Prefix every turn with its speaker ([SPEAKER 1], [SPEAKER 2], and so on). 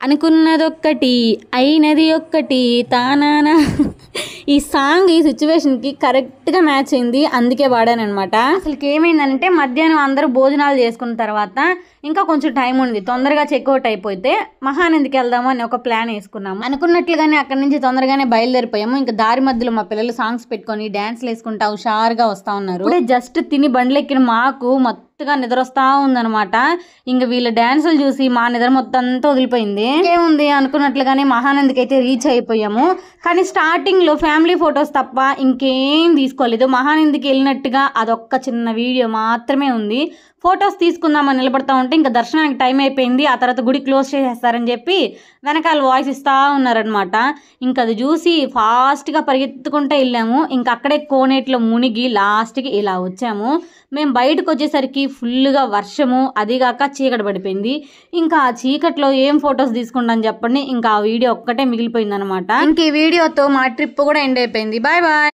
[SPEAKER 1] అనుకున్నదొక్కటి అయినది ఒక్కటి తానానా. ఈ సాంగ్ ఈ సిచ్యువేషన్కి కరెక్ట్గా మ్యాచ్ అయింది, అందుకే వాడాను అనమాట. అసలుకి ఏమైందంటే మధ్యాహ్నం అందరూ భోజనాలు చేసుకున్న తర్వాత ఇంకా కొంచెం టైం ఉంది, తొందరగా చెక్అవుట్ అయిపోతే మహానందికి వెళ్దాము అని ఒక ప్లాన్ వేసుకున్నాము. అనుకున్నట్లుగానే అక్కడి నుంచి తొందరగానే బయలుదేరిపోయాము. ఇంకా దారి మధ్యలో మా పిల్లలు సాంగ్స్ పెట్టుకొని డ్యాన్స్లు వేసుకుంటా హుషారుగా వస్తూ ఉన్నారు. ఇప్పుడే జస్ట్ తిని బండ్లెక్కిన మాకు మొత్తగా నిద్ర వస్తూ ఉందనమాట. ఇంకా వీళ్ళ డ్యాన్సులు చూసి మా నిద్ర మొత్తం అంతా వదిలిపోయింది. ఏముంది అనుకున్నట్లుగానే మహానందికి అయితే రీచ్ అయిపోయాము. కానీ స్టార్టింగ్లో ఫ్యామిలీ ఫొటోస్ తప్ప ఇంకేం తీసుకోలేదు. మహానందికి వెళ్ళినట్టుగా అదొక్క చిన్న వీడియో మాత్రమే ఉంది. ఫొటోస్ తీసుకుందామని నిలబడతా ఉంటే ఇంకా దర్శనానికి టైం అయిపోయింది, ఆ తర్వాత గుడి క్లోజ్ చేసేస్తారని చెప్పి వెనకాల వాయిస్ ఇస్తూ ఉన్నారనమాట. ఇంకా అది చూసి ఫాస్ట్గా పరిగెత్తుకుంటూ వెళ్ళాము. ఇంకా అక్కడే కోనేట్లో మునిగి లాస్ట్కి ఇలా వచ్చాము. మేము బయటకు వచ్చేసరికి ఫుల్గా వర్షము, అదిగాక చీకటి పడిపోయింది. ఇంకా ఆ చీకట్లో ఏం ఫొటోస్ తీసుకుంటాను చెప్పండి. ఇంకా ఆ వీడియో ఒక్కటే మిగిలిపోయింది అనమాట. ఇంక ఈ వీడియోతో మా ట్రిప్ కూడా ఎండ్ అయిపోయింది. Bye bye.